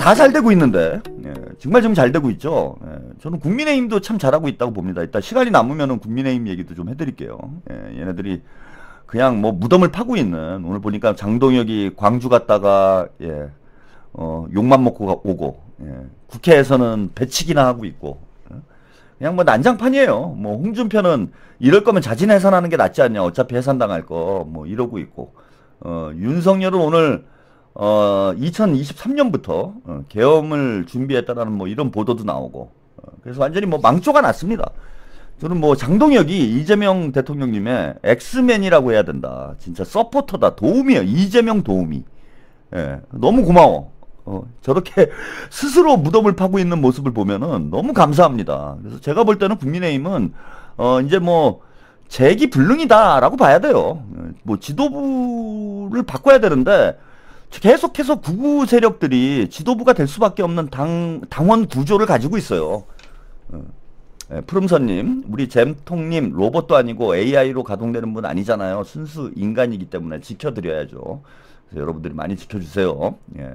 다 잘 되고 있는데. 예, 정말 지금 잘 되고 있죠. 예, 저는 국민의힘도 참 잘하고 있다고 봅니다. 이따 시간이 남으면은 국민의힘 얘기도 좀 해드릴게요. 예, 얘네들이 그냥 뭐 무덤을 파고 있는, 오늘 보니까 장동혁이 광주 갔다가 욕만 먹고 오고, 국회에서는 배치기나 하고 있고, 그냥 뭐 난장판이에요. 뭐 홍준표는 이럴 거면 자진 해산하는 게 낫지 않냐, 어차피 해산당할 거 뭐 이러고 있고, 윤석열은 오늘 2023년부터 계엄을 준비했다라는 뭐 이런 보도도 나오고, 그래서 완전히 뭐 망조가 났습니다. 저는 뭐 장동혁이 이재명 대통령님의 엑스맨이라고 해야 된다. 진짜 서포터다. 도움이에요. 이재명 도움이. 예, 너무 고마워. 저렇게 스스로 무덤을 파고 있는 모습을 보면은 너무 감사합니다. 그래서 제가 볼 때는 국민의힘은 이제 뭐 재기불능이다라고 봐야 돼요. 뭐 지도부를 바꿔야 되는데 계속해서 구구 세력들이 지도부가 될 수밖에 없는 당원 구조를 가지고 있어요. 푸름선님, 우리 잼통님 로봇도 아니고 AI로 가동되는 분 아니잖아요. 순수 인간이기 때문에 지켜드려야죠. 그래서 여러분들이 많이 지켜주세요. 예.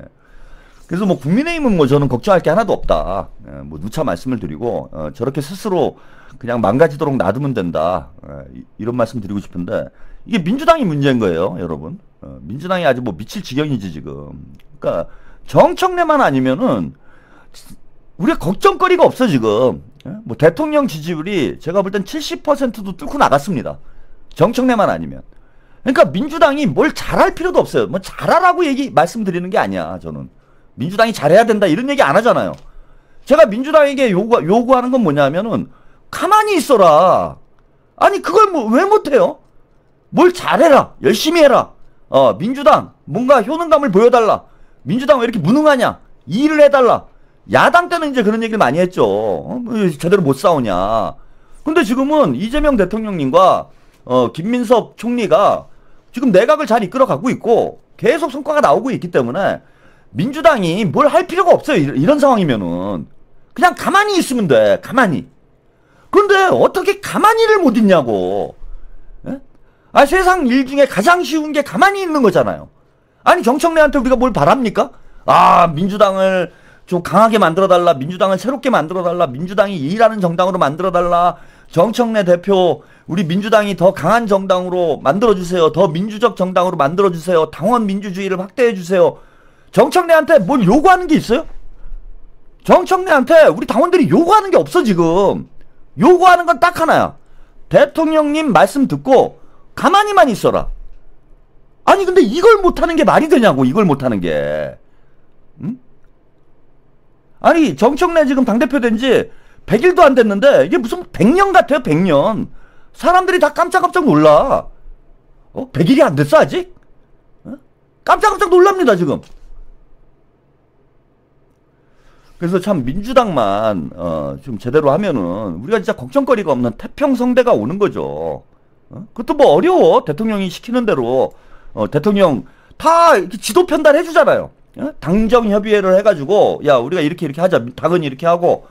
그래서 뭐 국민의힘은 뭐 저는 걱정할 게 하나도 없다. 뭐 누차 말씀을 드리고 저렇게 스스로 그냥 망가지도록 놔두면 된다. 이런 말씀 드리고 싶은데 이게 민주당이 문제인 거예요, 여러분. 민주당이 아주 뭐 미칠 지경이지 지금. 그러니까 정청래만 아니면은 우리가 걱정거리가 없어 지금. 뭐 대통령 지지율이 제가 볼 땐 70%도 뚫고 나갔습니다. 정청래만 아니면. 그러니까 민주당이 뭘 잘할 필요도 없어요. 뭐 잘하라고 말씀드리는 게 아니야. 저는 민주당이 잘해야 된다 이런 얘기 안 하잖아요. 제가 민주당에게 요구하는 건 뭐냐면은 가만히 있어라. 아니 그걸 뭐 왜 못해요? 뭘 잘해라. 열심히 해라. 민주당 뭔가 효능감을 보여달라. 민주당 왜 이렇게 무능하냐. 일을 해달라. 야당 때는 이제 그런 얘기를 많이 했죠. 왜 제대로 못 싸우냐. 근데 지금은 이재명 대통령님과 김민석 총리가 지금 내각을 잘 이끌어가고 있고 계속 성과가 나오고 있기 때문에 민주당이 뭘 할 필요가 없어요. 이런 상황이면은 그냥 가만히 있으면 돼. 가만히. 그런데 어떻게 가만히를 못 있냐고. 예? 세상 일 중에 가장 쉬운 게 가만히 있는 거잖아요. 아니 정청래한테 우리가 뭘 바랍니까? 민주당을 좀 강하게 만들어달라. 민주당을 새롭게 만들어달라. 민주당이 일하는 정당으로 만들어달라. 정청래 대표 우리 민주당이 더 강한 정당으로 만들어주세요. 더 민주적 정당으로 만들어주세요. 당원 민주주의를 확대해주세요. 정청래한테 뭘 요구하는 게 있어요? 정청래한테 우리 당원들이 요구하는 게 없어 지금. 요구하는 건 딱 하나야. 대통령님 말씀 듣고 가만히만 있어라. 아니 근데 이걸 못하는 게 말이 되냐고. 이걸 못하는 게. 응? 아니 정청래 지금 당대표 된 지 100일도 안 됐는데 이게 무슨 100년 같아요. 100년. 사람들이 다 깜짝깜짝 놀라. 100일이 안 됐어 아직? 깜짝깜짝 놀랍니다 지금. 그래서 참 민주당만 좀 제대로 하면은 우리가 진짜 걱정거리가 없는 태평성대가 오는 거죠. 그것도 뭐 어려워. 대통령이 시키는 대로 대통령 다 이렇게 지도 편달해 주잖아요. 당정협의회를 해가지고 야 우리가 이렇게 하자. 당은 이렇게 하고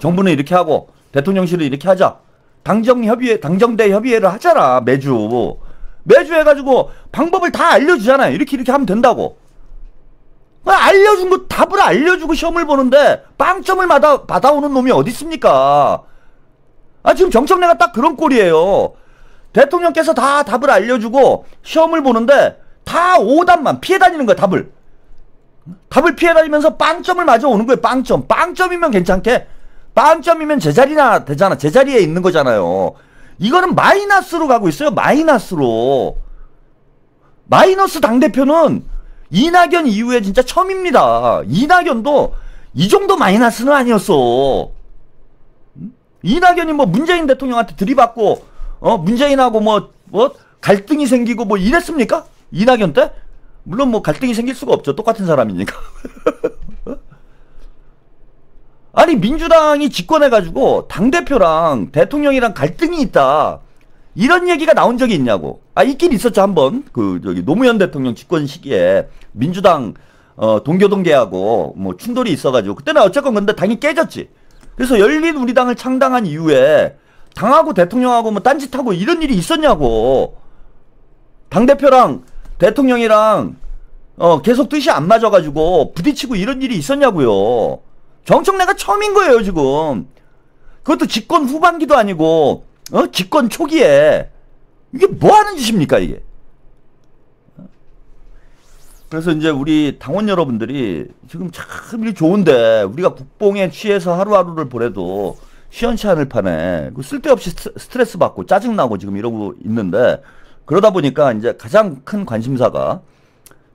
정부는 이렇게 하고 대통령실은 이렇게 하자. 당정협의회 당정대 협의회를 하잖아. 매주 해가지고 방법을 다 알려주잖아요. 이렇게 하면 된다고. 알려준 거 답을 알려주고 시험을 보는데 빵점을 받아오는 놈이 어디 있습니까? 지금 정청래가 딱 그런 꼴이에요. 대통령께서 다 답을 알려주고 시험을 보는데 다 오답만 피해 다니는 거야. 답을 피해 다니면서 빵점을 맞아 오는 거예요. 빵점이면 괜찮게. 빵점이면 제자리나 되잖아. 제자리에 있는 거잖아요. 이거는 마이너스로 가고 있어요. 마이너스로. 마이너스 당대표는 이낙연 이후에 진짜 처음입니다. 이낙연도 이 정도 마이너스는 아니었어. 이낙연이 뭐 문재인 대통령한테 들이받고 문재인하고 뭐 갈등이 생기고 뭐 이랬습니까? 이낙연 때? 물론 뭐 갈등이 생길 수가 없죠. 똑같은 사람이니까. 아니 민주당이 집권해가지고 당대표랑 대통령이랑 갈등이 있다. 이런 얘기가 나온 적이 있냐고. 있긴 있었죠. 한번 노무현 대통령 집권 시기에 민주당 동교동계하고 뭐 충돌이 있어가지고 그때는 어쨌건 근데 당이 깨졌지. 그래서 열린우리당을 창당한 이후에 당하고 대통령하고 뭐 딴짓하고 이런 일이 있었냐고. 당대표랑 대통령이랑 계속 뜻이 안 맞아가지고 부딪히고 이런 일이 있었냐고요. 정청래가 처음인 거예요, 지금. 그것도 집권 후반기도 아니고, 집권 초기에. 이게 뭐 하는 짓입니까, 이게? 그래서 이제 우리 당원 여러분들이 지금 참 일이 좋은데, 우리가 국뽕에 취해서 하루하루를 보내도 시원치 않을 판에 쓸데없이 스트레스 받고 짜증나고 지금 이러고 있는데, 그러다 보니까 이제 가장 큰 관심사가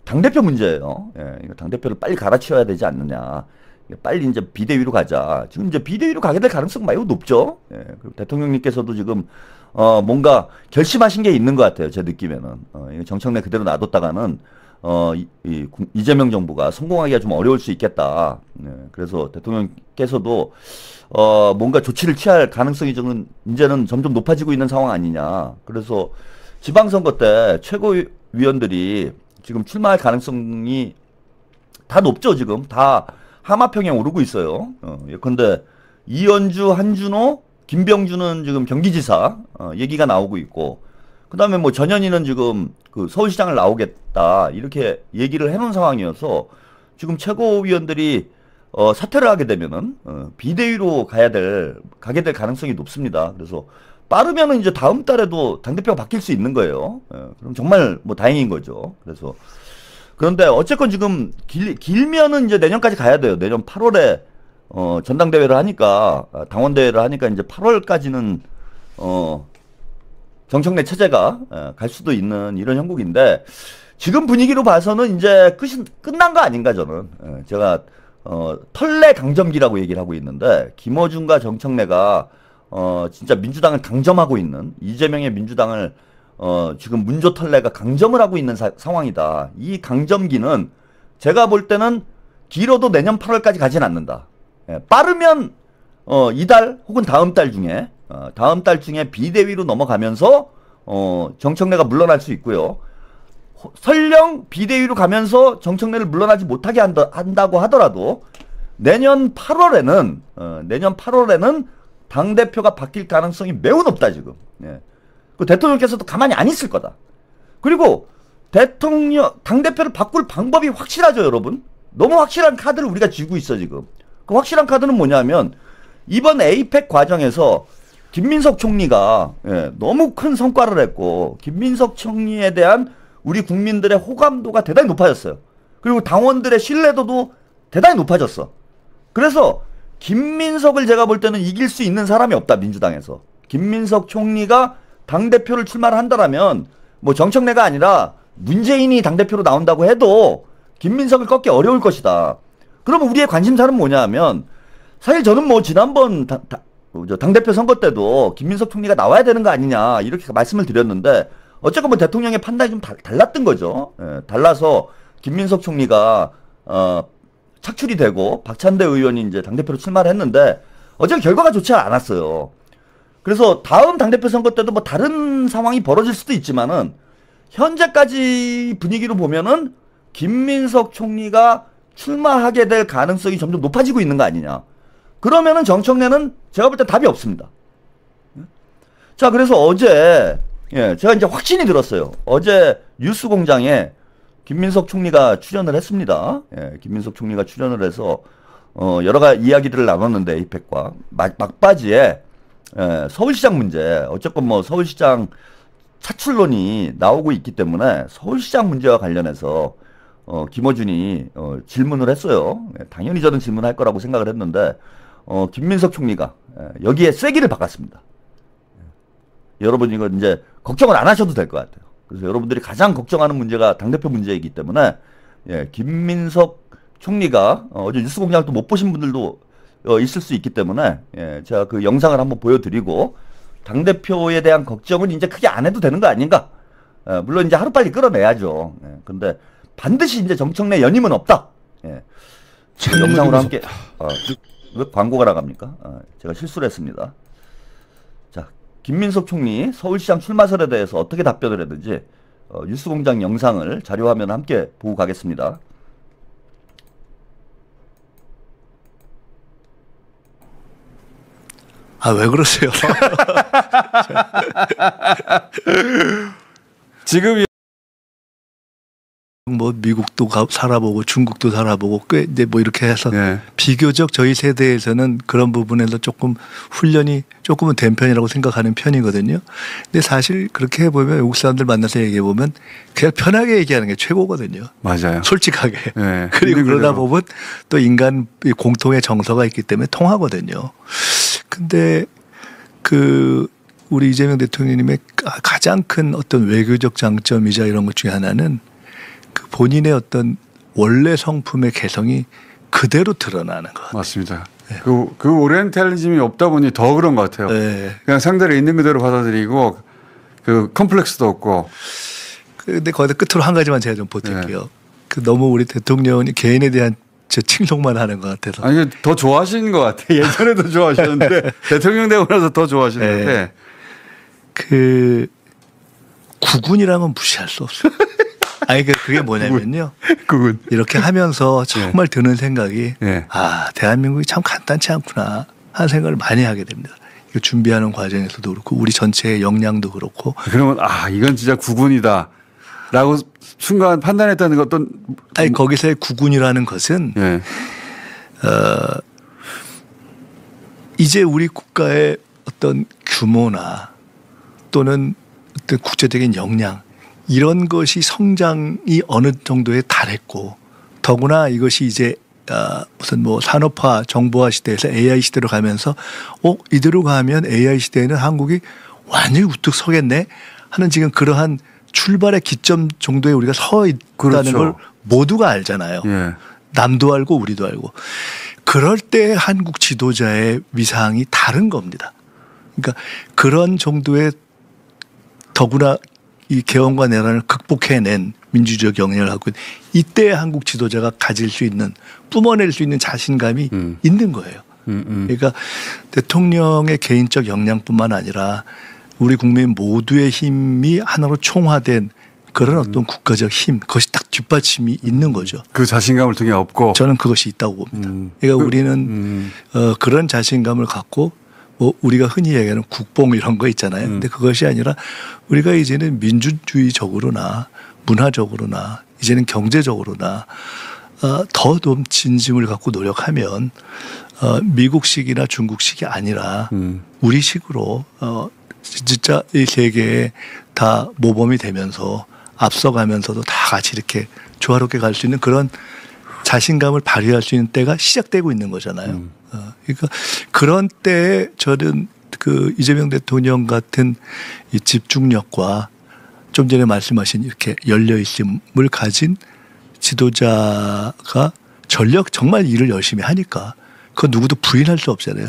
당대표 문제예요. 예, 이거 당대표를 빨리 갈아치워야 되지 않느냐. 빨리 이제 비대위로 가자. 지금 이제 비대위로 가게 될 가능성 매우 높죠. 예, 그리고 대통령님께서도 지금 뭔가 결심하신 게 있는 것 같아요. 제 느낌에는. 이거 정청래 그대로 놔뒀다가는 이재명 정부가 성공하기가 좀 어려울 수 있겠다. 예, 그래서 대통령께서도 뭔가 조치를 취할 가능성이 좀 이제는 점점 높아지고 있는 상황 아니냐. 그래서 지방선거 때 최고위원들이 지금 출마할 가능성이 다 높죠. 지금 다 하마평에 오르고 있어요. 예컨대 이현주, 한준호, 김병주는 지금 경기지사 얘기가 나오고 있고, 그 다음에 뭐 전현희는 지금 그 서울시장을 나오겠다 이렇게 얘기를 해놓은 상황이어서 지금 최고위원들이 사퇴를 하게 되면은 비대위로 가게 될 가능성이 높습니다. 그래서 빠르면은 이제 다음 달에도 당대표가 바뀔 수 있는 거예요. 그럼 정말 뭐 다행인 거죠. 그래서 그런데 어쨌건 지금 길면은 이제 내년까지 가야 돼요. 내년 8월에 전당대회를 하니까 당원대회를 하니까 이제 8월까지는 정청래 체제가 갈 수도 있는 이런 형국인데, 지금 분위기로 봐서는 이제 끝난 거 아닌가 저는. 제가 털레 강점기라고 얘기를 하고 있는데, 김어준과 정청래가 진짜 민주당을 강점하고 있는, 이재명의 민주당을 지금 문조 털레가 강점을 하고 있는 상황이다. 이 강점기는 제가 볼 때는 길어도 내년 8월까지 가진 않는다. 빠르면 이달 혹은 다음 달 중에 비대위로 넘어가면서 정청래가 물러날 수 있고요. 설령 비대위로 가면서 정청래를 물러나지 못하게 한다고 하더라도 내년 8월에는 당대표가 바뀔 가능성이 매우 높다 지금. 그 대통령께서도 가만히 안 있을 거다. 그리고 당대표를 바꿀 방법이 확실하죠, 여러분. 너무 확실한 카드를 우리가 쥐고 있어 지금. 그 확실한 카드는 뭐냐면, 이번 에이펙 과정에서 김민석 총리가 너무 큰 성과를 했고, 김민석 총리에 대한 우리 국민들의 호감도가 대단히 높아졌어요. 그리고 당원들의 신뢰도도 대단히 높아졌어. 그래서 김민석을 제가 볼 때는 이길 수 있는 사람이 없다, 민주당에서. 김민석 총리가 당대표를 출마를 한다라면, 뭐 정청래가 아니라 문재인이 당대표로 나온다고 해도 김민석을 꺾기 어려울 것이다. 그러면 우리의 관심사는 뭐냐 하면, 사실 저는 뭐 지난번 당대표 선거 때도 김민석 총리가 나와야 되는 거 아니냐 이렇게 말씀을 드렸는데, 어쨌건 뭐 대통령의 판단이 좀 달랐던 거죠. 달라서 김민석 총리가 착출이 되고 박찬대 의원이 이제 당대표로 출마를 했는데, 어쨌든 결과가 좋지 않았어요. 그래서 다음 당대표 선거 때도 뭐 다른 상황이 벌어질 수도 있지만은, 현재까지 분위기로 보면은 김민석 총리가 출마하게 될 가능성이 점점 높아지고 있는 거 아니냐. 그러면은 정청래는 제가 볼 때 답이 없습니다. 자, 그래서 어제 제가 이제 확신이 들었어요. 어제 뉴스공장에 김민석 총리가 출연을 했습니다. 김민석 총리가 출연을 해서 여러 가지 이야기들을 나눴는데, 이펙과 막바지에 서울시장 문제, 어쨌건 뭐 서울시장 차출론이 나오고 있기 때문에 서울시장 문제와 관련해서 김어준이 질문을 했어요. 당연히 저는 질문할 거라고 생각을 했는데, 김민석 총리가 여기에 쐐기를 박았습니다. 여러분 이거 이제 걱정을 안 하셔도 될 것 같아요. 그래서 여러분들이 가장 걱정하는 문제가 당대표 문제이기 때문에, 김민석 총리가 어제 뉴스공장을 또 못 보신 분들도 있을 수 있기 때문에, 제가 그 영상을 한번 보여드리고, 당대표에 대한 걱정은 이제 크게 안 해도 되는 거 아닌가. 물론 이제 하루빨리 끌어내야죠. 근데 반드시 이제 정청래 연임은 없다. 영상으로 함께. 왜 광고가 나갑니까? 제가 실수를 했습니다. 자, 김민석 총리 서울시장 출마설에 대해서 어떻게 답변을 했는지 뉴스공장 영상을 자료화면 함께 보고 가겠습니다. 아, 왜 그러세요? 지금 뭐 미국도 살아보고 중국도 살아보고 꽤 이제 뭐 이렇게 해서 예. 비교적 저희 세대에서는 그런 부분에서 조금 훈련이 조금은 된 편이라고 생각하는 편이거든요. 근데 사실 그렇게 해보면 외국 사람들 만나서 얘기해보면 그냥 편하게 얘기하는 게 최고거든요. 맞아요. 솔직하게. 예. 그리고 그러다 그대로. 보면 또 인간 공통의 정서가 있기 때문에 통하거든요. 근데 그 우리 이재명 대통령님의 가장 큰 어떤 외교적 장점이자 이런 것 중에 하나는 그 본인의 어떤 원래 성품의 개성이 그대로 드러나는 것 같아요. 맞습니다. 그 오리엔탈리즘이 없다 보니 더 그런 것 같아요. 네. 그냥 상대를 있는 그대로 받아들이고 그 컴플렉스도 없고. 근데 거기다 끝으로 한 가지만 제가 좀 보탤게요. 그 너무 우리 대통령이 개인에 대한 제 칭송만 하는 것 같아서. 아니 더 좋아하시는 것 같아. 예전에도 좋아하셨는데 대통령 되고 나서 더 좋아하시는데. 네. 그 국군이라는 건 무시할 수 없어요. 아니 그게 뭐냐면요. 그건 이렇게 하면서 정말 드는 생각이 네. 아 대한민국이 참 간단치 않구나 하는 생각을 많이 하게 됩니다. 이거 준비하는 과정에서도 그렇고 우리 전체의 역량도 그렇고. 그러면 이건 진짜 국군이다라고 순간 판단했다는 것도 아니 거기서의 국군이라는 것은 예. 이제 우리 국가의 어떤 규모나 또는 어떤 국제적인 역량 이런 것이 성장이 어느 정도에 달했고 더구나 이것이 이제 무슨 뭐 산업화 정보화 시대에서 AI 시대로 가면서 이대로 가면 AI 시대에는 한국이 완전히 우뚝 서겠네 하는 지금 그러한 출발의 기점 정도에 우리가 서 있다는 그렇죠. 걸 모두가 알잖아요. 예. 남도 알고 우리도 알고. 그럴 때 한국 지도자의 위상이 다른 겁니다. 그러니까 그런 정도의 더구나 이 개헌과 내란을 극복해낸 민주주의 역량을 갖고 이때 한국 지도자가 가질 수 있는 뿜어낼 수 있는 자신감이 있는 거예요. 그러니까 대통령의 개인적 역량뿐만 아니라 우리 국민 모두의 힘이 하나로 총화된 그런 어떤 국가적 힘 그것이 딱 뒷받침이 있는 거죠. 그 자신감을 등에 업고 저는 그것이 있다고 봅니다. 그러니까 우리는 그런 자신감을 갖고 뭐 우리가 흔히 얘기하는 국뽕 이런 거 있잖아요. 근데 그것이 아니라 우리가 이제는 민주주의적으로나 문화적으로나 이제는 경제적으로나 더 좀 진심을 갖고 노력하면 미국식이나 중국식이 아니라 우리식으로 진짜 이 세계에 다 모범이 되면서 앞서가면서도 다 같이 이렇게 조화롭게 갈 수 있는 그런 자신감을 발휘할 수 있는 때가 시작되고 있는 거잖아요. 그러니까 그런 때에 저는 그 이재명 대통령 같은 이 집중력과 좀 전에 말씀하신 이렇게 열려있음을 가진 지도자가 정말 일을 열심히 하니까 그거 누구도 부인할 수 없잖아요.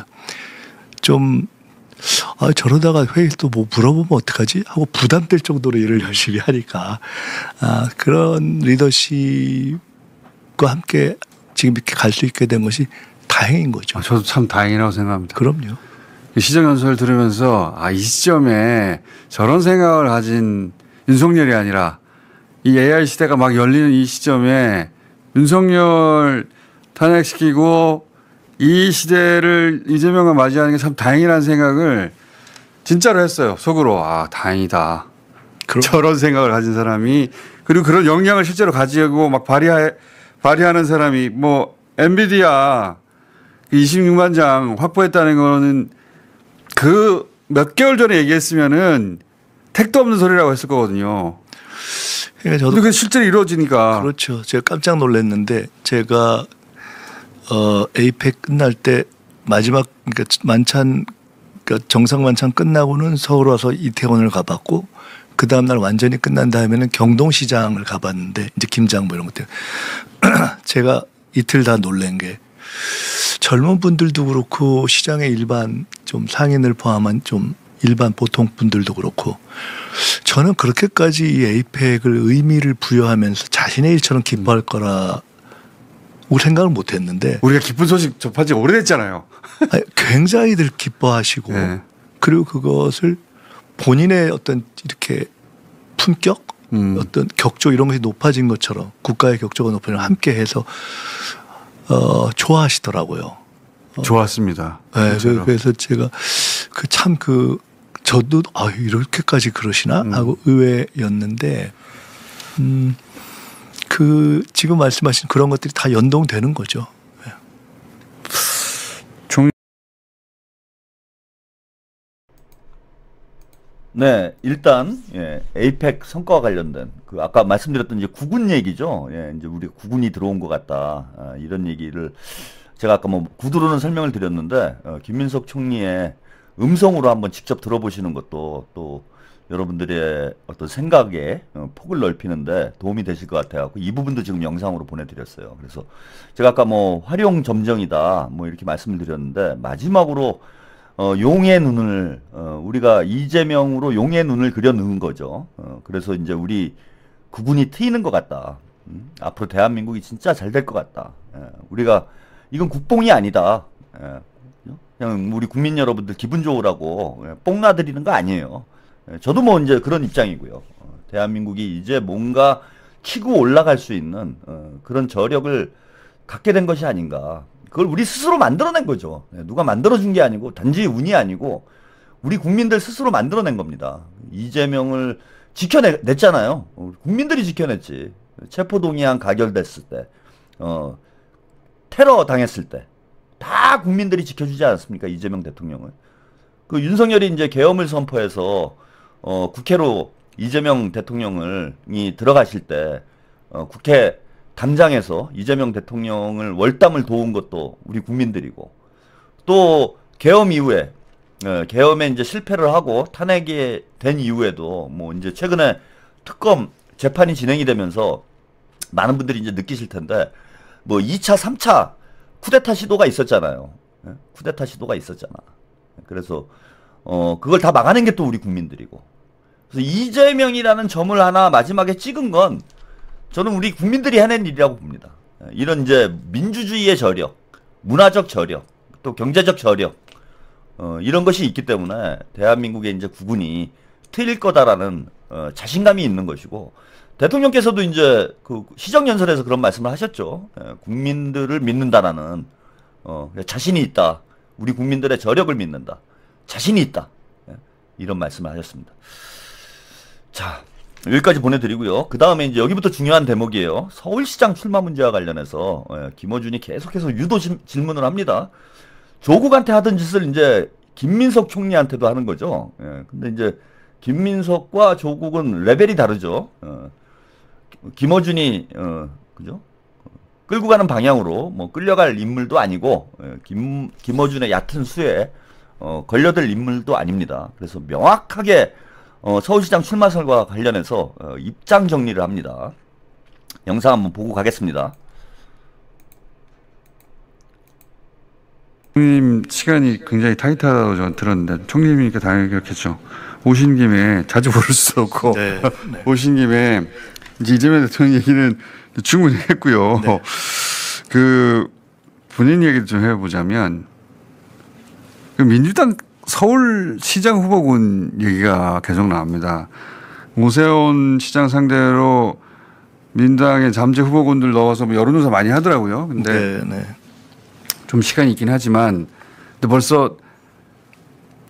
좀 저러다가 회의 또 뭐 물어보면 어떡하지? 하고 부담될 정도로 일을 열심히 하니까 그런 리더십과 함께 지금 이렇게 갈 수 있게 된 것이 다행인 거죠. 저도 참 다행이라고 생각합니다. 그럼요. 시정연설 들으면서 이 시점에 저런 생각을 가진 윤석열이 아니라 이 AI 시대가 막 열리는 이 시점에 윤석열 탄핵시키고 이 시대를 이재명과 맞이하는 게 참 다행이라는 생각을 진짜로 했어요. 속으로 다행이다. 저런 생각을 가진 사람이 그리고 그런 역량을 실제로 가지고 막 발휘하는 사람이 뭐 엔비디아 26만 장 확보했다는 거는 그 몇 개월 전에 얘기했으면은 택도 없는 소리라고 했을 거거든요. 그러니까 저도 근데 그게 실제로 이루어지니까. 그렇죠. 제가 깜짝 놀랐는데 제가 에이펙 끝날 때 마지막 그러니까 만찬 그러니까 정상 만찬 끝나고는 서울 와서 이태원을 가봤고 그 다음 날 완전히 끝난 다음에는 경동시장을 가봤는데 이제 김장 뭐 이런 것들 제가 이틀 다 놀란 게 젊은 분들도 그렇고 시장의 일반 좀 상인을 포함한 좀 일반 보통 분들도 그렇고 저는 그렇게까지 이 에이펙을 의미를 부여하면서 자신의 일처럼 기뻐할 거라고 생각을 못 했는데 우리가 기쁜 소식 접한 지 오래됐잖아요. 굉장히들 기뻐하시고 네. 그리고 그것을 본인의 어떤 이렇게 품격 어떤 격조 이런 것이 높아진 것처럼 국가의 격조가 높아진 함께 해서 좋아하시더라고요. 좋았습니다. 네, 그래서 제가 저도 이렇게까지 그러시나 하고 의외였는데 그 지금 말씀하신 그런 것들이 다 연동되는 거죠. 네, 일단 에이펙 성과와 관련된 그 아까 말씀드렸던 이제 구군 얘기죠. 이제 우리 구군이 들어온 것 같다. 이런 얘기를 제가 아까 뭐 구두로는 설명을 드렸는데 김민석 총리의 음성으로 한번 직접 들어보시는 것도 또 여러분들의 어떤 생각에 폭을 넓히는데 도움이 되실 것 같아요. 이 부분도 지금 영상으로 보내드렸어요. 그래서 제가 아까 뭐 활용 점정이다 뭐 이렇게 말씀을 드렸는데 마지막으로 용의 눈을 우리가 이재명으로 용의 눈을 그려 넣은 거죠. 그래서 이제 우리 구군이 트이는 것 같다. 앞으로 대한민국이 진짜 잘 될 것 같다. 우리가 이건 국뽕이 아니다. 그냥 우리 국민 여러분들 기분 좋으라고 뽕 나드리는 거 아니에요. 저도 뭐 이제 그런 입장이고요. 대한민국이 이제 뭔가 치고 올라갈 수 있는 그런 저력을 갖게 된 것이 아닌가. 그걸 우리 스스로 만들어낸 거죠. 누가 만들어준 게 아니고 단지 운이 아니고 우리 국민들 스스로 만들어낸 겁니다. 이재명을 지켜냈잖아요. 국민들이 지켜냈지. 체포동의안 가결됐을 때, 테러 당했을 때 다 국민들이 지켜주지 않았습니까? 이재명 대통령을. 그 윤석열이 이제 계엄을 선포해서 국회로 이재명 대통령이 들어가실 때 국회 담장에서 이재명 대통령을 월담을 도운 것도 우리 국민들이고 또 계엄 이후에 계엄에 이제 실패를 하고 탄핵이 된 이후에도 뭐 이제 최근에 특검 재판이 진행이 되면서 많은 분들이 이제 느끼실 텐데 뭐 2차, 3차 쿠데타 시도가 있었잖아요. 쿠데타 시도가 있었잖아. 그래서 그걸 다 막아낸 게 또 우리 국민들이고. 그래서 이재명이라는 점을 하나 마지막에 찍은 건 저는 우리 국민들이 해낸 일이라고 봅니다. 이런 이제 민주주의의 저력, 문화적 저력, 또 경제적 저력, 이런 것이 있기 때문에 대한민국의 이제 국군이 트일 거다라는 자신감이 있는 것이고, 대통령께서도 이제 그 시정연설에서 그런 말씀을 하셨죠. 국민들을 믿는다라는 자신이 있다. 우리 국민들의 저력을 믿는다. 자신이 있다. 이런 말씀을 하셨습니다. 자, 여기까지 보내드리고요. 그 다음에 이제 여기부터 중요한 대목이에요. 서울시장 출마 문제와 관련해서 김어준이 계속해서 유도 질문을 합니다. 조국한테 하던 짓을 이제 김민석 총리한테도 하는 거죠. 근데 이제 김민석과 조국은 레벨이 다르죠. 김어준이 그죠? 끌고 가는 방향으로 뭐 끌려갈 인물도 아니고 김어준의 얕은 수에 걸려들 인물도 아닙니다. 그래서 명확하게 서울시장 출마설과 관련해서 입장 정리를 합니다. 영상 한번 보고 가겠습니다. 총리님 시간이 굉장히 타이트하다고 저는 들었는데 총리님이니까 당연히 그렇겠죠. 오신 김에 자주 볼 수도 없고 네. 오신 김에 이제 이재명 대통령 얘기는 충분히 했고요. 네. 그 본인 얘기를 좀 해보자면 그 민주당 서울시장 후보군 얘기가 계속 나옵니다. 오세훈 시장 상대로 민주당의 잠재 후보군들 넣어서 뭐 여론조사 많이 하더라고요. 근데 좀 시간이 있긴 하지만 근데 벌써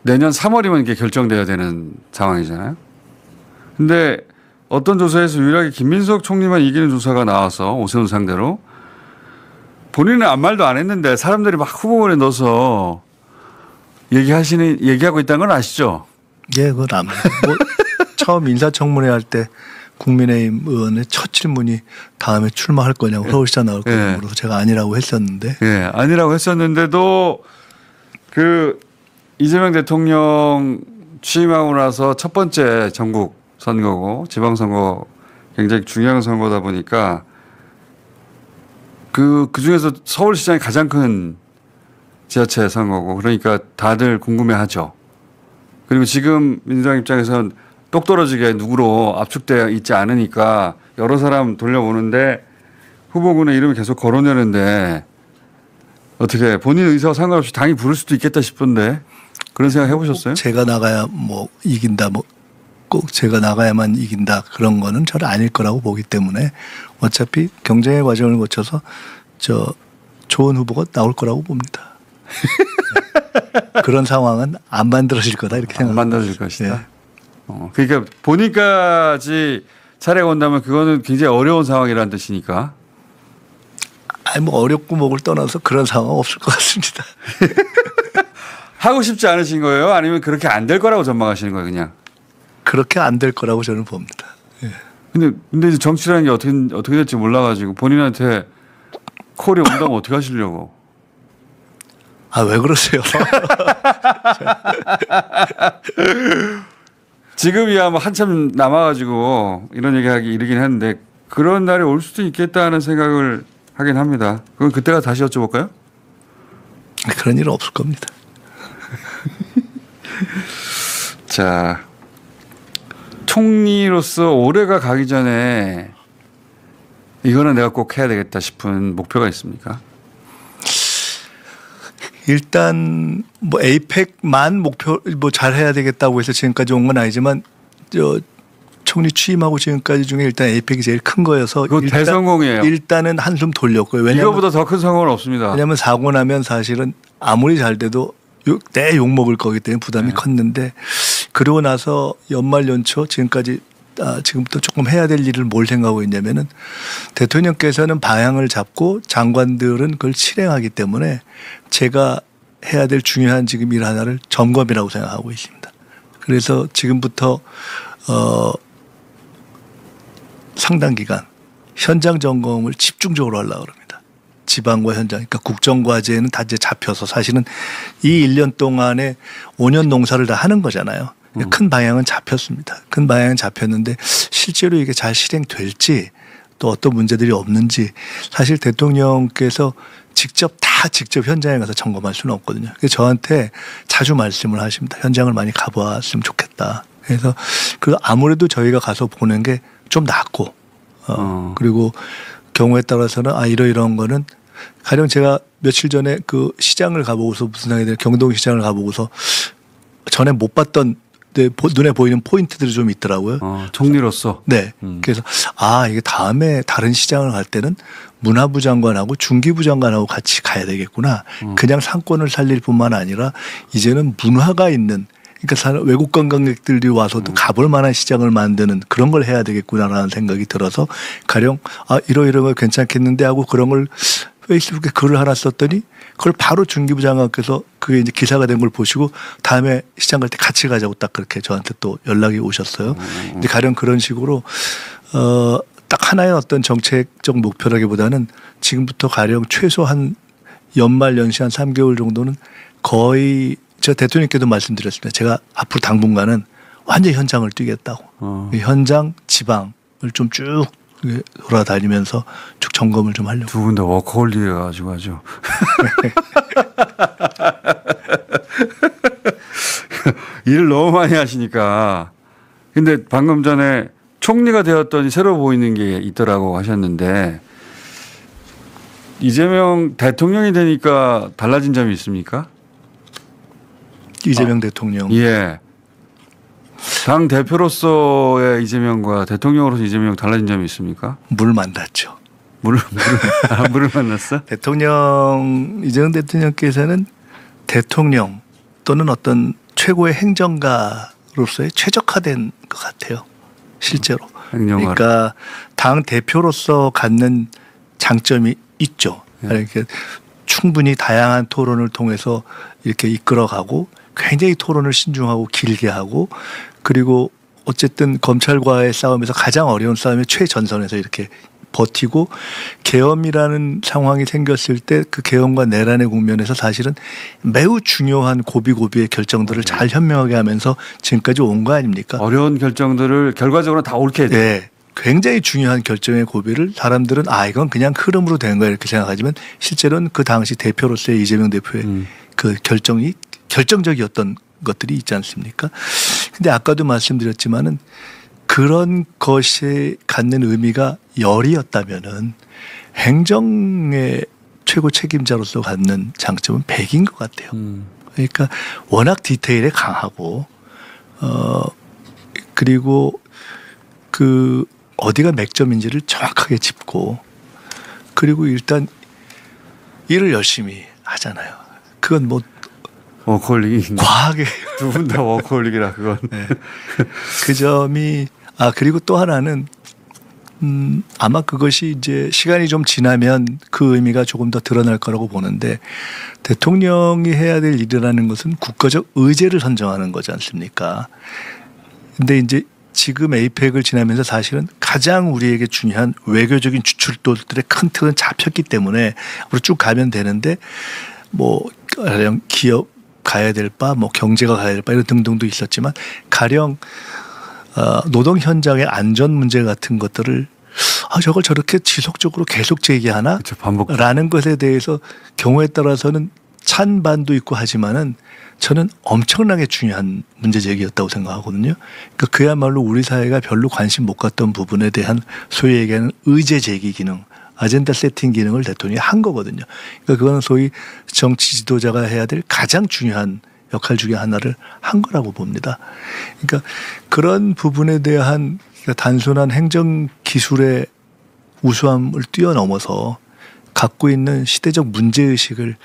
내년 3월이면 이게 결정돼야 되는 상황이잖아요. 근데 어떤 조사에서 유일하게 김민석 총리만 이기는 조사가 나와서 오세훈 상대로 본인은 아무 말도 안 했는데 사람들이 막 후보군에 넣어서 얘기하고 있다는 건 아시죠? 예, 그건 압니다. 뭐 처음 인사청문회 할 때 국민의힘 의원의 첫 질문이 다음에 출마할 거냐고 서울시장 나올 거냐고 물어서 제가 아니라고 했었는데. 예, 아니라고 했었는데도 그 이재명 대통령 취임하고 나서 첫 번째 전국 선거고 지방선거 굉장히 중요한 선거다 보니까 그 중에서 서울시장이 가장 큰 지자체 선거고 그러니까 다들 궁금해하죠. 그리고 지금 민주당 입장에서는 똑 떨어지게 누구로 압축되어 있지 않으니까 여러 사람 돌려보는데 후보군의 이름을 계속 거론하는데 어떻게 본인 의사와 상관없이 당이 부를 수도 있겠다 싶은데 그런 생각 해보셨어요? 제가 나가야 뭐 이긴다 뭐 꼭 제가 나가야만 이긴다 그런 거는 저는 아닐 거라고 보기 때문에 어차피 경쟁의 과정을 거쳐서 좋은 후보가 나올 거라고 봅니다. 그런 상황은 안 만들어질 거다 이렇게 생각합니다. 안 만들어질 것이다. 그러니까 본인까지 차례가 온다면 그거는 굉장히 어려운 상황이라는 뜻이니까. 아니 뭐 어렵고 뭐를 떠나서 그런 상황 없을 것 같습니다. 하고 싶지 않으신 거예요? 아니면 그렇게 안 될 거라고 전망하시는 거예요, 그냥? 그렇게 안 될 거라고 저는 봅니다. 예. 근데 이제 정치라는 게 어떻게 될지 몰라가지고 본인한테 콜이 온다면 어떻게 하시려고? 아, 왜 그러세요? 지금이야 뭐 한참 남아가지고 이런 얘기하기 이르긴 했는데 그런 날이 올 수도 있겠다는 생각을 하긴 합니다. 그럼 그때가 다시 여쭤볼까요? 그런 일은 없을 겁니다. 자, 총리로서 올해가 가기 전에 이거는 내가 꼭 해야 되겠다 싶은 목표가 있습니까? 일단 뭐 에이펙만 목표 뭐 잘해야 되겠다고 해서 지금까지 온 건 아니지만 총리 취임하고 지금까지 중에 일단 에이펙이 제일 큰 거여서 그거 대성공이에요. 일단은 한숨 돌렸고요. 왜냐하면 이거보다 더 큰 성공은 없습니다. 왜냐하면 사고 나면 사실은 아무리 잘 돼도 내 욕 먹을 거기 때문에 부담이 네. 컸는데 그러고 나서 연말 연초 지금까지 지금부터 조금 해야 될 일을 뭘 생각하고 있냐면은 대통령께서는 방향을 잡고 장관들은 그걸 실행하기 때문에 제가 해야 될 중요한 지금 일 하나를 점검이라고 생각하고 있습니다. 그래서 지금부터 상당 기간 현장 점검을 집중적으로 하려고 합니다. 지방과 현장, 그러니까 국정과제는 다 이제 잡혀서 사실은 이 1년 동안에 5년 농사를 다 하는 거잖아요. 큰 방향은 잡혔습니다. 큰 방향은 잡혔는데 실제로 이게 잘 실행될지 또 어떤 문제들이 없는지 사실 대통령께서 직접 현장에 가서 점검할 수는 없거든요. 그래서 저한테 자주 말씀을 하십니다. 현장을 많이 가보았으면 좋겠다. 그래서 아무래도 저희가 가서 보는 게 좀 낫고 그리고 경우에 따라서는 이러이러한 거는 가령 제가 며칠 전에 그 시장을 가보고서 무슨 생각이 들어요. 경동시장을 가보고서 전에 못 봤던 눈에 보이는 포인트들이 좀 있더라고요. 총리로서. 네. 그래서 이게 다음에 다른 시장을 갈 때는 문화부 장관하고 중기부 장관하고 같이 가야 되겠구나. 그냥 상권을 살릴 뿐만 아니라 이제는 문화가 있는 그러니까 외국 관광객들이 와서도 가볼 만한 시장을 만드는 그런 걸 해야 되겠구나라는 생각이 들어서 가령 이러이러한 거 괜찮겠는데 하고 그런 걸 페이스북에 글을 하나 썼더니 그걸 바로 중기부 장관께서 그게 이제 기사가 된 걸 보시고 다음에 시장 갈 때 같이 가자고 딱 그렇게 저한테 또 연락이 오셨어요. 근데 가령 그런 식으로 딱 하나의 어떤 정책적 목표라기보다는 지금부터 가령 최소 한 연말 연시 한 3개월 정도는 거의 제가 대통령께도 말씀드렸습니다. 제가 앞으로 당분간은 완전히 현장을 뛰겠다고. 현장, 지방을 좀 쭉 돌아다니면서 쭉 점검을 좀 하려고. 두 분 다 워커홀릭이어가지고 아주. 일을 너무 많이 하시니까. 근데 방금 전에 총리가 되었더니 새로 보이는 게 있더라고 하셨는데 이재명 대통령이 되니까 달라진 점이 있습니까? 이재명 대통령. 예. 당 대표로서의 이재명과 대통령으로서 이재명 달라진 점이 있습니까? 물 만났죠. 물을 만났어? 이재명 대통령께서는 대통령 또는 어떤 최고의 행정가로서의 최적화된 것 같아요. 실제로. 그러니까 당 대표로서 갖는 장점이 있죠. 그러니까 충분히 다양한 토론을 통해서 이렇게 이끌어가고 굉장히 토론을 신중하고 길게 하고 그리고 어쨌든 검찰과의 싸움에서 가장 어려운 싸움의 최전선에서 이렇게 버티고 계엄이라는 상황이 생겼을 때 그 계엄과 내란의 국면에서 사실은 매우 중요한 고비고비의 결정들을 잘 현명하게 하면서 지금까지 온 거 아닙니까? 어려운 결정들을 결과적으로 다 옳게 해야 돼요. 네. 굉장히 중요한 결정의 고비를 사람들은 이건 그냥 흐름으로 된 거야 이렇게 생각하지만 실제로는 그 당시 대표로서의 이재명 대표의 그 결정이 결정적이었던 것들이 있지 않습니까? 근데 아까도 말씀드렸지만은 그런 것이 갖는 의미가 열이었다면은 행정의 최고 책임자로서 갖는 장점은 100인 것 같아요. 그러니까 워낙 디테일에 강하고 그리고 그 어디가 맥점인지를 정확하게 짚고 그리고 일단 일을 열심히 하잖아요. 그건 뭐 워커홀릭이 과하게 두 분 다 워커홀릭이라 그건. 네. 그 점이 그리고 또 하나는 아마 그것이 이제 시간이 좀 지나면 그 의미가 조금 더 드러날 거라고 보는데, 대통령이 해야 될 일이라는 것은 국가적 의제를 선정하는 거지 않습니까? 근데 이제 지금 에이펙을 지나면서 사실은 가장 우리에게 중요한 외교적인 주출도들의 큰 틀은 잡혔기 때문에 앞으로 쭉 가면 되는데, 뭐 가령 기업 가야 될 바, 뭐 경제가 가야 될 바 이런 등등도 있었지만, 가령 노동 현장의 안전 문제 같은 것들을 저걸 저렇게 지속적으로 계속 제기하나? 그쵸, 반복. 라는 것에 대해서 경우에 따라서는 찬반도 있고 하지만은 저는 엄청나게 중요한 문제 제기였다고 생각하거든요. 그러니까 그야말로 우리 사회가 별로 관심 못 갖던 부분에 대한 소위 얘기하는 의제 제기 기능, 아젠다 세팅 기능을 대통령이 한 거거든요. 그러니까 그거는 소위 정치 지도자가 해야 될 가장 중요한 역할 중에 하나를 한 거라고 봅니다. 그러니까 그런 부분에 대한 단순한 행정 기술의 우수함을 뛰어넘어서 갖고 있는 시대적 문제의식을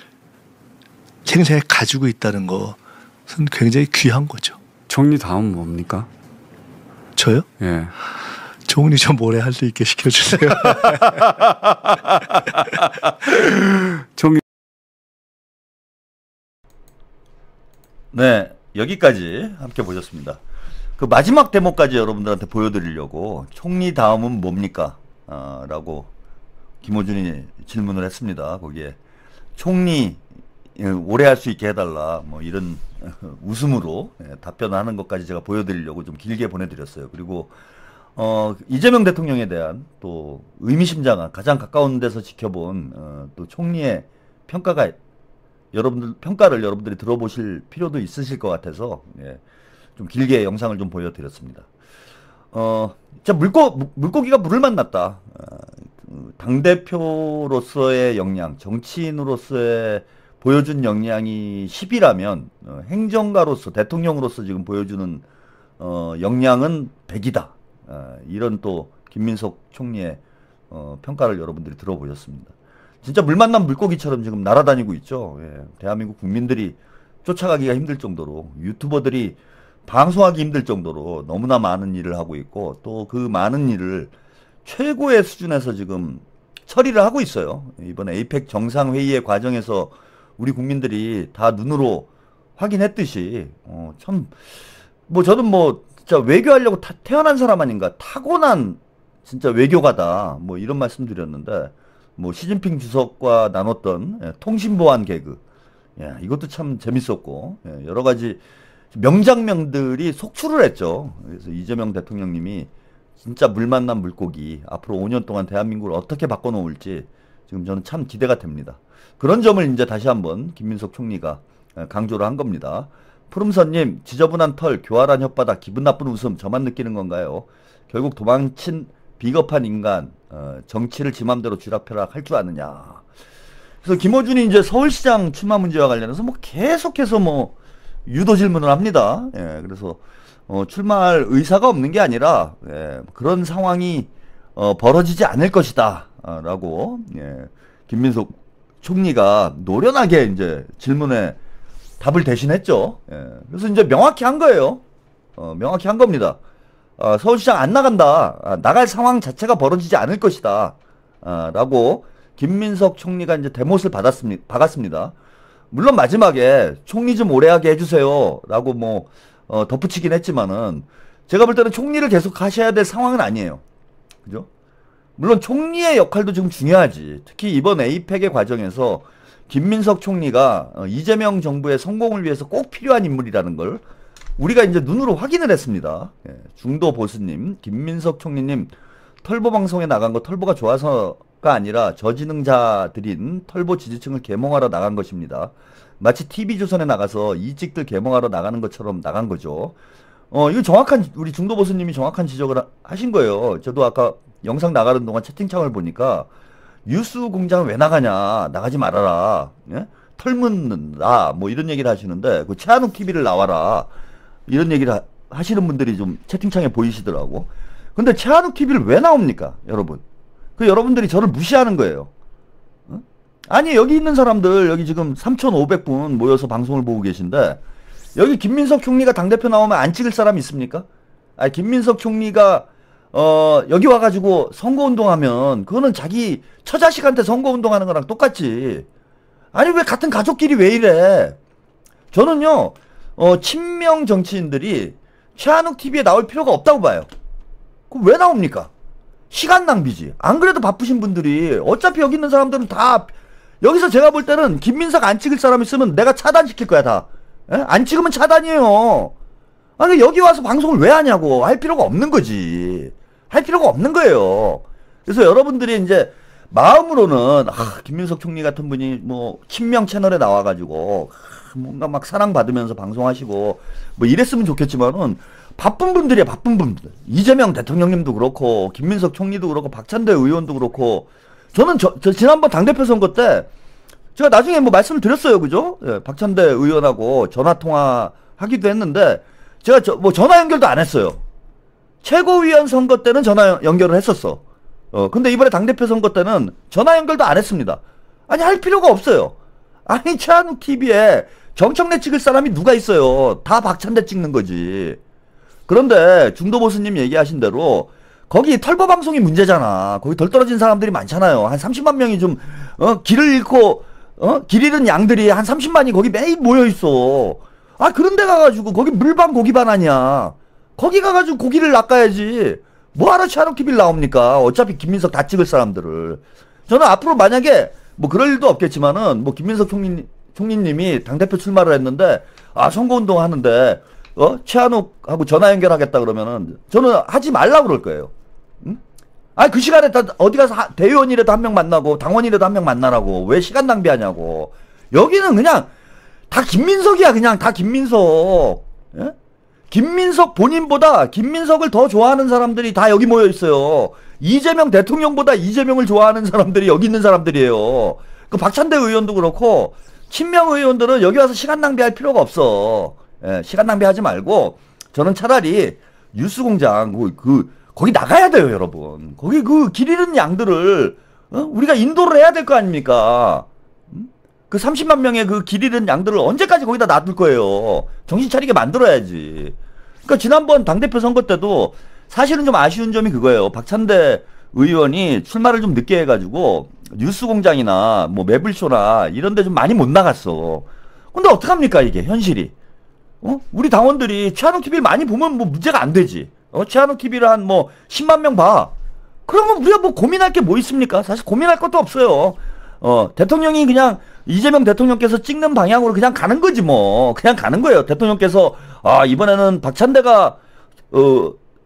생생히 가지고 있다는 것은 굉장히 귀한 거죠. 총리 다음 뭡니까? 저요? 예. 총리 좀 오래 할 수 있게 시켜주세요. 총리. 네, 여기까지 함께 보셨습니다. 그 마지막 대목까지 여러분들한테 보여드리려고 총리 다음은 뭡니까? 라고 김어준이 질문을 했습니다. 거기에 총리 오래 할 수 있게 해달라 뭐 이런 웃음으로 답변하는 것까지 제가 보여드리려고 좀 길게 보내드렸어요. 그리고 이재명 대통령에 대한 또 의미심장한 가장 가까운 데서 지켜본 또 총리의 평가가 평가를 여러분들이 들어보실 필요도 있으실 것 같아서 좀 길게 영상을 좀 보여드렸습니다. 진짜 물고기가 물을 만났다. 당대표로서의 역량, 정치인으로서의 보여준 역량이 10이라면 행정가로서, 대통령으로서 지금 보여주는 역량은 100이다. 이런 또 김민석 총리의 평가를 여러분들이 들어보셨습니다. 진짜 물 만난 물고기처럼 지금 날아다니고 있죠. 대한민국 국민들이 쫓아가기가 힘들 정도로, 유튜버들이 방송하기 힘들 정도로 너무나 많은 일을 하고 있고, 또 그 많은 일을 최고의 수준에서 지금 처리를 하고 있어요. 이번 에이펙 정상회의의 과정에서 우리 국민들이 다 눈으로 확인했듯이 참 뭐 저는 뭐 진짜 외교하려고 태어난 사람 아닌가, 타고난 진짜 외교가다 뭐 이런 말씀 드렸는데, 뭐 시진핑 주석과 나눴던 통신보안 개그, 이것도 참 재밌었고, 여러 가지 명장면들이 속출을 했죠. 그래서 이재명 대통령님이 진짜 물 만난 물고기, 앞으로 5년 동안 대한민국을 어떻게 바꿔놓을지 지금 저는 참 기대가 됩니다. 그런 점을 이제 다시 한번 김민석 총리가 강조를 한 겁니다. 푸름선님, 지저분한 털, 교활한 혓바닥, 기분 나쁜 웃음, 저만 느끼는 건가요? 결국 도망친 비겁한 인간, 정치를 지 맘대로 쥐락펴락 할 줄 아느냐. 그래서 김어준이 이제 서울시장 출마 문제와 관련해서 뭐 계속해서 뭐 유도 질문을 합니다. 그래서 출마할 의사가 없는 게 아니라 그런 상황이 벌어지지 않을 것이다 라고 김민석 총리가 노련하게 이제 질문에 답을 대신했죠. 그래서 이제 명확히 한 거예요. 명확히 한 겁니다. 서울시장 안 나간다. 나갈 상황 자체가 벌어지지 않을 것이다. 라고 김민석 총리가 이제 대못을 박았습니다. 물론 마지막에 총리 좀 오래 하게 해주세요. 라고 뭐, 덧붙이긴 했지만은, 제가 볼 때는 총리를 계속 하셔야 될 상황은 아니에요. 그죠? 물론 총리의 역할도 지금 중요하지. 특히 이번 에이펙의 과정에서 김민석 총리가 이재명 정부의 성공을 위해서 꼭 필요한 인물이라는 걸 우리가 이제 눈으로 확인을 했습니다. 중도 보수님, 김민석 총리님 털보 방송에 나간 거 털보가 좋아서가 아니라 저지능자들인 털보 지지층을 계몽하러 나간 것입니다. 마치 TV조선에 나가서 이직들 계몽하러 나가는 것처럼 나간 거죠. 이거 정확한, 우리 중도 보수님이 정확한 지적을 하신 거예요. 저도 아까 영상 나가는 동안 채팅창을 보니까 뉴스 공장 왜 나가냐, 나가지 말아라, 털 묻는다 뭐 이런 얘기를 하시는데, 그 최한욱 TV를 나와라 이런 얘기를 하시는 분들이 좀 채팅창에 보이시더라고. 근데 최한욱 TV를 왜 나옵니까, 여러분? 그 여러분들이 저를 무시하는 거예요. 아니, 여기 있는 사람들, 여기 지금 3,500분 모여서 방송을 보고 계신데, 여기 김민석 총리가 당대표 나오면 안 찍을 사람 있습니까? 김민석 총리가 여기 와가지고 선거운동하면 그거는 자기 처자식한테 선거운동하는 거랑 똑같지. 아니 왜 같은 가족끼리 왜 이래? 저는요 친명 정치인들이 최한욱 TV에 나올 필요가 없다고 봐요. 그럼 왜 나옵니까? 시간 낭비지. 안 그래도 바쁘신 분들이 어차피 여기 있는 사람들은 다 여기서 제가 볼 때는 김민석 안 찍을 사람 있으면 내가 차단시킬 거야 다. 에? 안 찍으면 차단이에요. 아니 여기 와서 방송을 왜 하냐고. 할 필요가 없는 거지. 할 필요가 없는 거예요. 그래서 여러분들이 이제 마음으로는 김민석 총리 같은 분이 뭐 친명 채널에 나와가지고 뭔가 막 사랑받으면서 방송하시고 뭐 이랬으면 좋겠지만은 바쁜 분들이야. 바쁜 분들. 이재명 대통령님도 그렇고 김민석 총리도 그렇고 박찬대 의원도 그렇고 저는 저 지난번 당대표 선거 때 제가 나중에 뭐 말씀을 드렸어요. 그죠? 예, 박찬대 의원하고 전화통화 하기도 했는데 제가 뭐 전화 연결도 안 했어요. 최고위원 선거 때는 전화 연결을 했었어. 근데 이번에 당대표 선거 때는 전화 연결도 안 했습니다. 아니 할 필요가 없어요. 아니 최한욱 TV에 정청래 찍을 사람이 누가 있어요. 다 박찬대 찍는 거지. 그런데 중도보수님 얘기하신 대로 거기 털보 방송이 문제잖아. 거기 덜 떨어진 사람들이 많잖아요. 한 30만 명이 좀 길을 잃고 길 잃은 양들이 한 30만이 거기 매일 모여 있어. 아 그런 데 가가지고 거기 물반 고기반 아니야. 거기 가가지고 고기를 낚아야지. 뭐하러 최한욱 TV를 나옵니까? 어차피 김민석 다 찍을 사람들을. 저는 앞으로 만약에 뭐 그럴 일도 없겠지만은 뭐 김민석 총리님이 당대표 출마를 했는데 선거운동 하는데 최한욱하고 전화 연결하겠다 그러면은 저는 하지 말라 그럴 거예요. 응? 그 시간에 다 어디 가서 대의원이라도 한 명 만나고 당원이라도 한 명 만나라고. 왜 시간 낭비하냐고. 여기는 그냥 다 김민석이야. 그냥 다 김민석. 예? 김민석 본인보다 김민석을 더 좋아하는 사람들이 다 여기 모여 있어요. 이재명 대통령보다 이재명을 좋아하는 사람들이 여기 있는 사람들이에요. 그 박찬대 의원도 그렇고 친명 의원들은 여기 와서 시간 낭비할 필요가 없어. 예, 시간 낭비하지 말고 저는 차라리 뉴스공장 거기 나가야 돼요, 여러분. 거기 그 길 잃은 양들을 우리가 인도를 해야 될 거 아닙니까? 그 30만 명의 그 길 잃은 양들을 언제까지 거기다 놔둘 거예요? 정신 차리게 만들어야지. 그러니까 지난번 당대표 선거 때도 사실은 좀 아쉬운 점이 그거예요. 박찬대 의원이 출마를 좀 늦게 해가지고 뉴스공장이나 뭐 매블쇼나 이런 데 좀 많이 못 나갔어. 근데 어떡합니까 이게 현실이. 우리 당원들이 최한욱 TV를 많이 보면 뭐 문제가 안 되지. 최한욱 TV를 한 뭐 10만 명 봐. 그러면 우리가 뭐 고민할 게 뭐 있습니까? 사실 고민할 것도 없어요. 대통령이 그냥 이재명 대통령께서 찍는 방향으로 그냥 가는 거지 뭐. 그냥 가는 거예요. 대통령께서 이번에는 박찬대가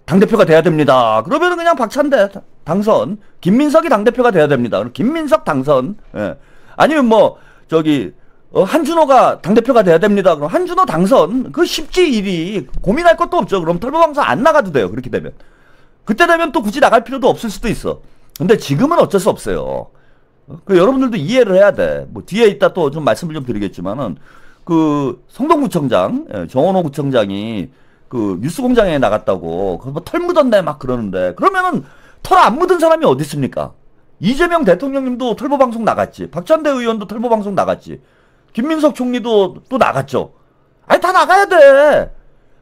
당대표가 돼야 됩니다. 그러면은 그냥 박찬대 당선, 김민석이 당대표가 돼야 됩니다. 그럼 김민석 당선. 예. 아니면 뭐 저기 한준호가 당대표가 돼야 됩니다. 그럼 한준호 당선. 그 쉽지 일이. 고민할 것도 없죠. 그럼 털보방송 안 나가도 돼요. 그렇게 되면. 그때 되면 또 굳이 나갈 필요도 없을 수도 있어. 근데 지금은 어쩔 수 없어요. 그 여러분들도 이해를 해야 돼. 뭐 뒤에 이따 또 좀 말씀을 좀 드리겠지만은 그 성동구청장 정원호 구청장이 그 뉴스공장에 나갔다고 뭐 털 묻었네 막 그러는데 그러면은 털 안 묻은 사람이 어디 있습니까? 이재명 대통령님도 털보방송 나갔지. 박찬대 의원도 털보방송 나갔지. 김민석 총리도 또 나갔죠. 아니 다 나가야 돼.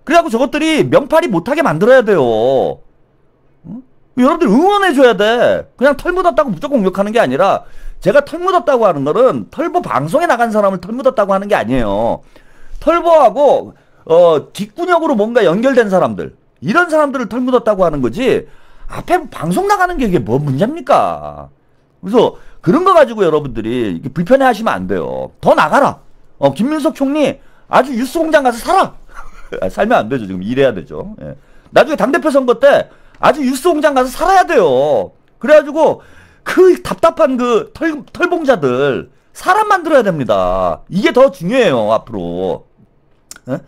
그래갖고 저것들이 명팔이 못하게 만들어야 돼요. 응? 여러분들 응원해줘야 돼. 그냥 털 묻었다고 무조건 공격하는 게 아니라 제가 털 묻었다고 하는 거는 털보 방송에 나간 사람을 털 묻었다고 하는 게 아니에요. 털보하고 뒷구녕으로 뭔가 연결된 사람들 이런 사람들을 털 묻었다고 하는 거지 앞에 방송 나가는 게 이게 뭐 문제입니까? 그래서 그런 거 가지고 여러분들이 불편해 하시면 안 돼요. 더 나가라. 김민석 총리 아주 뉴스공장 가서 살아. 살면 안 되죠. 지금 일해야 되죠. 예. 나중에 당대표 선거 때 아주 뉴스공장 가서 살아야 돼요. 그래가지고 그 답답한 그 털봉자들 사람 만들어야 됩니다. 이게 더 중요해요. 앞으로. 예?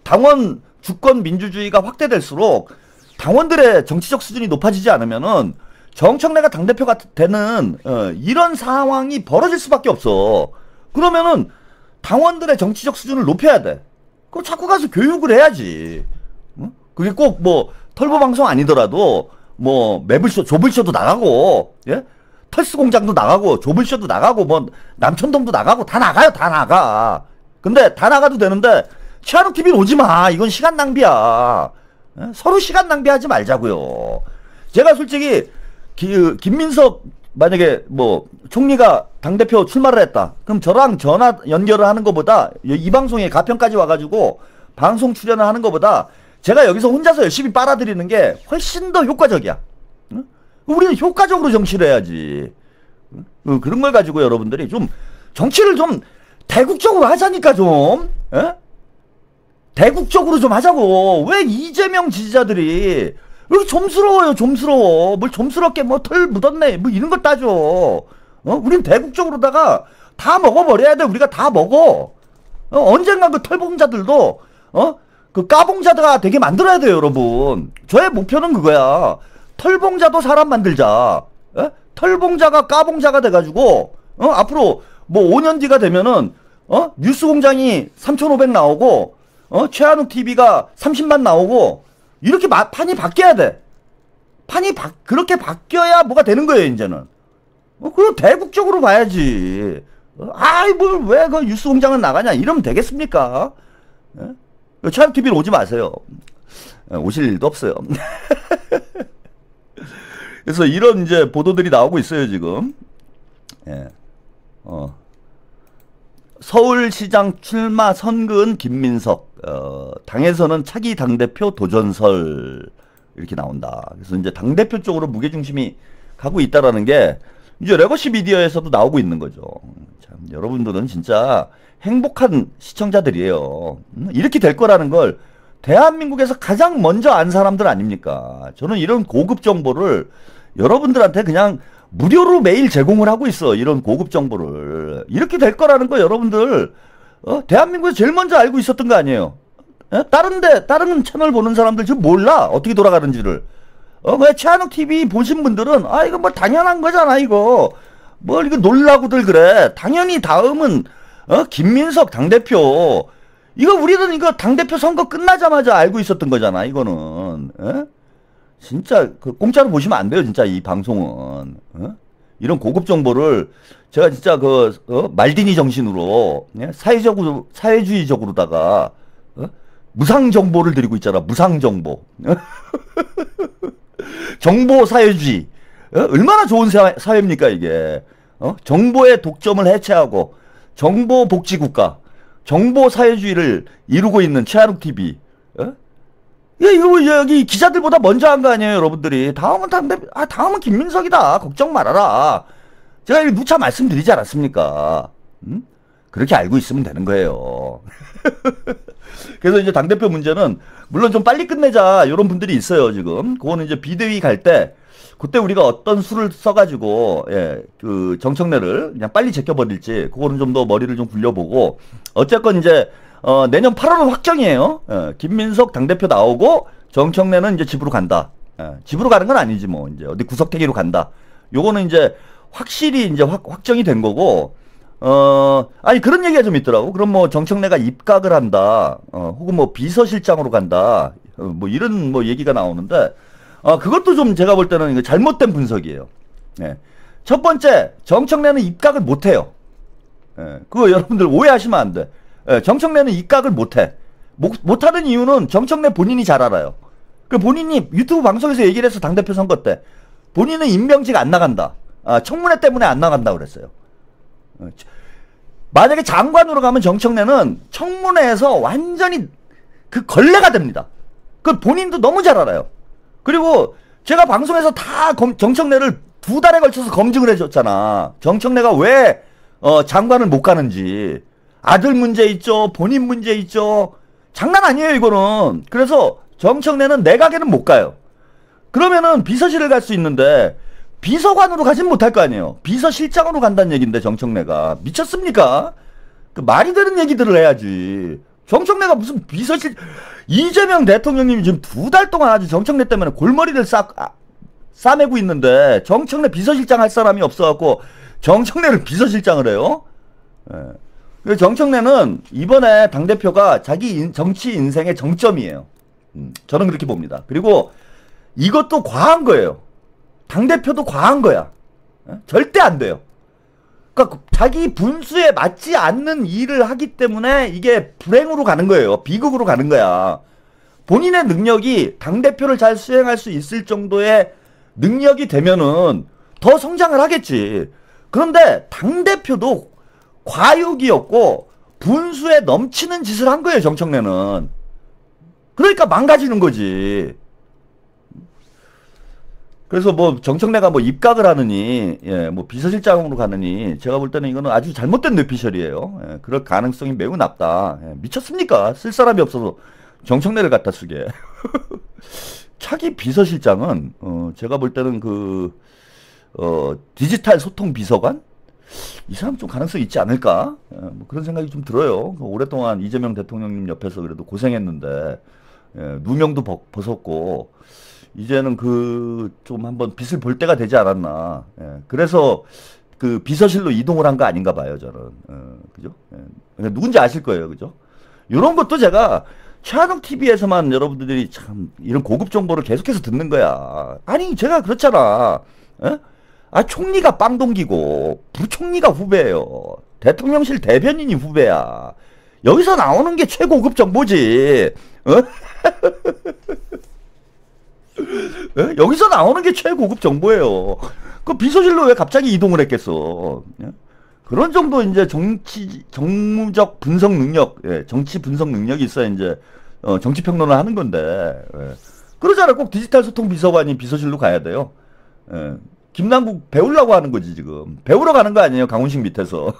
당원 주권 민주주의가 확대될수록 당원들의 정치적 수준이 높아지지 않으면은 정청래가 당대표가 되는 이런 상황이 벌어질 수밖에 없어. 그러면은 당원들의 정치적 수준을 높여야 돼. 그럼 자꾸 가서 교육을 해야지. 응? 그게 꼭 뭐 털보 방송 아니더라도 뭐 매블쇼, 조블쇼도 나가고, 예? 털스 공장도 나가고, 조블쇼도 나가고, 뭐 남천동도 나가고 다 나가요, 다 나가. 근데 다 나가도 되는데 최한욱 TV는 오지 마. 이건 시간 낭비야. 서로 시간 낭비하지 말자고요. 제가 솔직히 김민석 만약에 뭐 총리가 당대표 출마를 했다. 그럼 저랑 전화 연결을 하는 것보다 이 방송에 가평까지 와가지고 방송 출연을 하는 것보다 제가 여기서 혼자서 열심히 빨아들이는 게 훨씬 더 효과적이야. 응? 우리는 효과적으로 정치를 해야지. 응? 그런 걸 가지고 여러분들이 좀 정치를 좀 대국적으로 하자니까 좀. 에? 대국적으로 좀 하자고. 왜 이재명 지지자들이 왜 이렇게 좀스러워요, 좀스러워. 뭘 좀스럽게 뭐 털 묻었네 뭐 이런 걸 따져. 우린 대국적으로다가 다 먹어버려야 돼. 우리가 다 먹어. 언젠가 그 털봉자들도 그 까봉자가 되게 만들어야 돼요, 여러분. 저의 목표는 그거야. 털봉자도 사람 만들자. 털봉자가 까봉자가 돼가지고 앞으로 뭐 5년 뒤가 되면은 뉴스공장이 3,500 나오고 최한욱 TV가 30만 나오고 이렇게 판이 바뀌어야 돼. 그렇게 바뀌어야 뭐가 되는 거예요, 이제는. 그럼 대국적으로 봐야지. 아이, 뭘, 왜 그 뉴스공장은 나가냐? 이러면 되겠습니까? 최한욱 TV는 오지 마세요. 오실 일도 없어요. 그래서 이런 이제 보도들이 나오고 있어요, 지금. 예. 서울시장 출마 선근 김민석, 당에서는 차기 당대표 도전설, 이렇게 나온다. 그래서 이제 당대표 쪽으로 무게중심이 가고 있다라는 게 이제 레거시 미디어에서도 나오고 있는 거죠. 참, 여러분들은 진짜 행복한 시청자들이에요. 이렇게 될 거라는 걸 대한민국에서 가장 먼저 안 사람들 아닙니까? 저는 이런 고급 정보를 여러분들한테 그냥 무료로 매일 제공을 하고 있어. 이런 고급 정보를. 이렇게 될 거라는 거 여러분들 대한민국에서 제일 먼저 알고 있었던 거 아니에요? 다른 채널 보는 사람들 지금 몰라. 어떻게 돌아가는지를. 왜 최한욱 TV 보신 분들은 이거 뭐 당연한 거잖아, 이거. 뭘 이거 놀라고들 그래. 당연히 다음은 김민석 당대표. 이거 우리는 이거 당대표 선거 끝나자마자 알고 있었던 거잖아, 이거는. 진짜 그 공짜로 보시면 안 돼요, 진짜 이 방송은. 이런 고급 정보를 제가 진짜 말디니 정신으로 사회주의적으로다가 무상 정보를 드리고 있잖아. 무상 정보. 정보 사회주의. 얼마나 좋은 사회입니까, 이게. 정보의 독점을 해체하고 정보 복지 국가, 정보 사회주의를 이루고 있는 최한욱 TV. 이거 여기 기자들보다 먼저 한 거 아니에요, 여러분들이. 다음은 김민석이다. 걱정 말아라. 제가 이거 누차 말씀드리지 않았습니까? 그렇게 알고 있으면 되는 거예요. 그래서 이제 당대표 문제는 물론 좀 빨리 끝내자 이런 분들이 있어요, 지금. 그거는 이제 비대위 갈 때 그때 우리가 어떤 수를 써가지고 그 정청래를 그냥 빨리 제껴버릴지 그거는 좀 더 머리를 좀 굴려보고 어쨌건 이제 내년 8월은 확정이에요. 김민석 당대표 나오고 정청래는 이제 집으로 간다. 집으로 가는 건 아니지 뭐 이제 어디 구석탱이로 간다. 요거는 이제 확실히 이제 확정이 된 거고. 아니 그런 얘기가 좀 있더라고. 그럼 뭐 정청래가 입각을 한다. 혹은 뭐 비서실장으로 간다. 뭐 이런 뭐 얘기가 나오는데 그것도 좀 제가 볼 때는 이거 잘못된 분석이에요. 첫 번째, 정청래는 입각을 못 해요. 그거 여러분들 오해하시면 안 돼. 정청래는 입각을 못 해. 못 하는 이유는 정청래 본인이 잘 알아요. 그 본인이 유튜브 방송에서 얘기를 해서 당대표 선거 때 본인은 임명직 안 나간다. 청문회 때문에 안 나간다 그랬어요. 만약에 장관으로 가면 정청래는 청문회에서 완전히 그 걸레가 됩니다. 그 본인도 너무 잘 알아요. 그리고 제가 방송에서 다 정청래를 2달에 걸쳐서 검증을 해줬잖아. 정청래가 왜 장관을 못 가는지. 아들 문제 있죠. 본인 문제 있죠. 장난 아니에요, 이거는. 그래서 정청래는 내각에는 못 가요. 그러면은 비서실을 갈 수 있는데 비서관으로 가진 못할 거 아니에요. 비서실장으로 간다는 얘기인데 정청래가 미쳤습니까? 그 말이 되는 얘기들을 해야지. 정청래가 무슨 비서실. 이재명 대통령님이 지금 2달 동안 아주 정청래 때문에 골머리를 싸매고 있는데 정청래 비서실장 할 사람이 없어갖고 정청래를 비서실장을 해요. 그래서 정청래는 이번에 당대표가 자기 정치 인생의 정점이에요. 저는 그렇게 봅니다. 그리고 이것도 과한 거예요. 당대표도 과한 거야. 절대 안 돼요. 그러니까 자기 분수에 맞지 않는 일을 하기 때문에 이게 불행으로 가는 거예요. 비극으로 가는 거야. 본인의 능력이 당대표를 잘 수행할 수 있을 정도의 능력이 되면은 더 성장을 하겠지. 그런데 당대표도 과욕이었고 분수에 넘치는 짓을 한 거예요, 정청래는. 그러니까 망가지는 거지. 그래서 뭐 정청래가 뭐 입각을 하느니, 예, 뭐 비서실장으로 가느니, 제가 볼 때는 이거는 아주 잘못된 뇌피셜이에요. 예, 그럴 가능성이 매우 낮다. 예, 미쳤습니까? 쓸 사람이 없어서 정청래를 갖다 쓰게. 차기 비서실장은 제가 볼 때는 디지털 소통 비서관? 이 사람 좀 가능성이 있지 않을까? 예, 뭐 그런 생각이 좀 들어요. 오랫동안 이재명 대통령님 옆에서 그래도 고생했는데, 예, 누명도 벗었고, 이제는 좀 한번 빛을 볼 때가 되지 않았나. 예, 그래서 그 비서실로 이동을 한 거 아닌가 봐요, 저는. 그죠? 예, 누군지 아실 거예요, 그죠? 이런 것도 제가 최한욱 TV에서만 여러분들이 참 이런 고급 정보를 계속해서 듣는 거야. 아니, 제가 그렇잖아. 예? 아, 총리가 빵동기고 부총리가 후배예요. 대통령실 대변인이 후배야. 여기서 나오는 게 최고급 정보지. 어? 예? 여기서 나오는 게 최고급 정보예요. 그 비서실로 왜 갑자기 이동을 했겠어? 예? 그런 정도 이제 정무적 분석 능력, 예, 정치 분석 능력이 있어야 이제 정치 평론을 하는 건데. 예. 그러잖아. 꼭 디지털 소통 비서관이 비서실로 가야 돼요. 예. 김남국 배우려고 하는 거지 지금. 배우러 가는 거 아니에요, 강훈식 밑에서.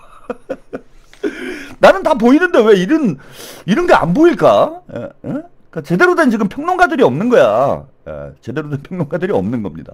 나는 다 보이는데 왜 이런 게 안 보일까? 예? 예? 그러니까 제대로 된 지금 평론가들이 없는 거야. 예, 제대로 된 평론가들이 없는 겁니다.